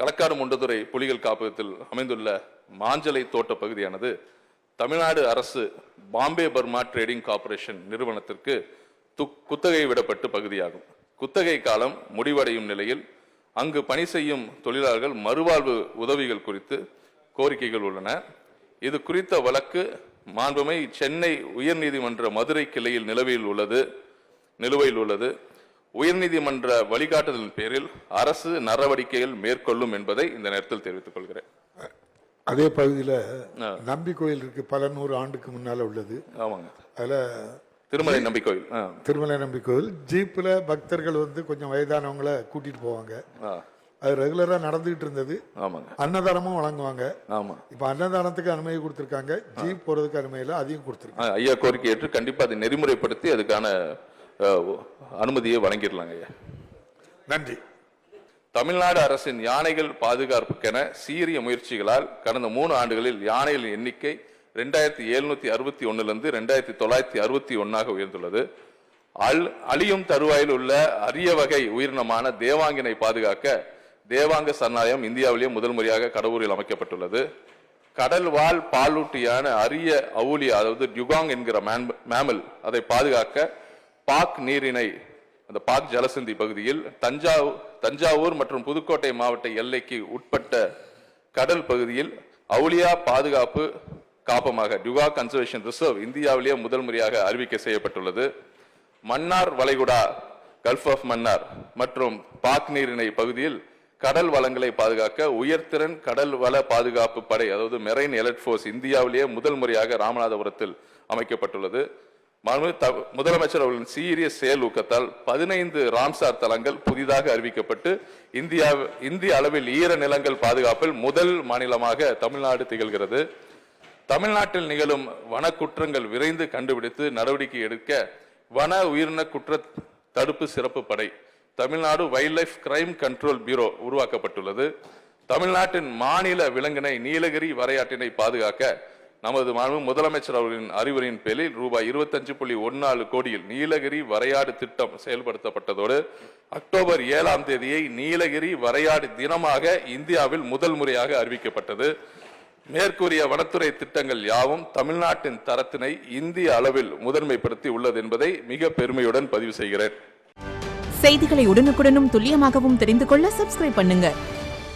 களக்காடு முண்டதுறை புலிகள் காப்பகத்தில் அமைந்துள்ள மாஞ்சலை தோட்ட பகுதியானது தமிழ்நாடு அரசு பாம்பே பர்மா ட்ரேடிங் கார்ப்பரேஷன் நிறுவனத்திற்கு குத்தகை விடப்பட்ட பகுதியாகும். குத்தகை காலம் முடிவடையும் நிலையில் அங்கு பணி செய்யும் தொழிலாளர்கள் மறுவாழ்வு உதவிகள் குறித்து கோரிக்கைகள் உள்ளன. இது குறித்த வழக்கு மாண்புமை சென்னை உயர்நீதிமன்ற மதுரை கிளையில் நிலுவையில் உள்ளது. உயர்நீதிமன்ற வழிகாட்டுதலின் பேரில் அரசு நடவடிக்கைகள் மேற்கொள்ளும் என்பதை இந்த நேரத்தில் தெரிவித்துக் கொள்கிறேன். அதே பகுதியில் நம்பி கோயில் இருக்கு, பல நூறு ஆண்டுக்கு முன்னால உள்ளது. ஆமாங்க, அதுல திருமலை நம்பி கோயில். திருமலை நம்பி கோயில் ஜீப்ல பக்தர்கள் கொஞ்சம் வயதானவங்களை கூட்டிட்டு போவாங்க. அது ரெகுலரா நடந்துகிட்டு இருந்தது. ஆமாங்க, அன்னதானமும் வழங்குவாங்க. ஆமா, இப்ப அன்னதானத்துக்கு அனுமதி கொடுத்திருக்காங்க, ஜீப் போறதுக்கு அனுமதி இல்லை, அதையும் கொடுத்திருக்காங்க. ஐயா கோரிக்கை ஏற்று கண்டிப்பா அதை நெறிமுறைப்படுத்தி அதுக்கான அனுமதியை வழங்கிடலாங்க ஐயா. நன்றி. தமிழ்நாடு அரசின் யானைகள் பாதுகாப்புக்கென சீரிய முயற்சிகளால் கடந்த 3 ஆண்டுகளில் யானைகளின் எண்ணிக்கை 2761 2961 உயர்ந்துள்ளது. அழியும் தருவாயில் உள்ள அரிய வகை உயிரினமான தேவாங்கினை பாதுகாக்க தேவாங்க சரணாலயம் இந்தியாவிலேயே முதல் முறையாக கடவுரில் அமைக்கப்பட்டுள்ளது. கடல் வாழ் பாலூட்டியான அரிய அவுலியா, அதாவது டுகாங் என்கிற மேமல், அதை பாதுகாக்க பாக் நீரிணை, அந்த பாக் ஜலசந்தி பகுதியில் தஞ்சாவூர் மற்றும் புதுக்கோட்டை மாவட்ட எல்லைக்கு உட்பட்ட கடல் பகுதியில் அவுலியா பாதுகாப்பு காப்பமாக டுகா கன்சர்வேஷன் ரிசர்வ் இந்தியாவிலேயே முதல் முறையாக அறிவிக்கை செய்யப்பட்டுள்ளது. மன்னார் வளைகுடா, கல்ஃப் ஆஃப் மன்னார் மற்றும் பாக் நீரிணை பகுதியில் கடல் வளங்களை பாதுகாக்க உயர்திறன் கடல் வள பாதுகாப்பு படை, அதாவது மெரைன் எலர்ட் போர்ஸ், இந்தியாவிலேயே முதல் முறையாக ராமநாதபுரத்தில் அமைக்கப்பட்டுள்ளது. முதலமைச்சர் அவர்களின் சீரிய செயல் ஊக்கத்தால் 15 ராம்சார் தலங்கள் புதிதாக அறிவிக்கப்பட்டு இந்திய அளவில் ஈர நிலங்கள் பாதுகாப்பில் முதல் மாநிலமாக தமிழ்நாடு திகழ்கிறது. தமிழ்நாட்டில் நிகழும் வன குற்றங்கள் விரைந்து கண்டுபிடித்து நடவடிக்கை எடுக்க வன உயிரின குற்ற தடுப்பு சிறப்பு படை, Tamil Nadu wild life crime control bureau உருவாக்கப்பட்டுள்ளது. தமிழ்நாட்டின் மாநில விலங்கினை நீலகிரி வரையாட்டினை பாதுகாக்க நமது முதலமைச்சர் அவர்களின் அறிவுரையின் பேரில் ரூபாய் 25.14 கோடியில் நீலகிரி வரையாடு திட்டம் செயல்படுத்தப்பட்டதோடு அக்டோபர் 7ஆம் தேதியை நீலகிரி வரையாடு தினமாக இந்தியாவில் முதல் முறையாக அறிவிக்கப்பட்டது. மேற்கூறிய வனத்துறை திட்டங்கள் யாவும் தமிழ்நாட்டின் தரத்தினை இந்திய அளவில் முதன்மைப்படுத்தி உள்ளது என்பதை மிக பெருமையுடன் பதிவு செய்கிறேன். செய்திகளை உடனுக்குடனும் துல்லியமாகவும் தெரிந்து கொள்ள சப்ஸ்கிரைப் பண்ணுங்க.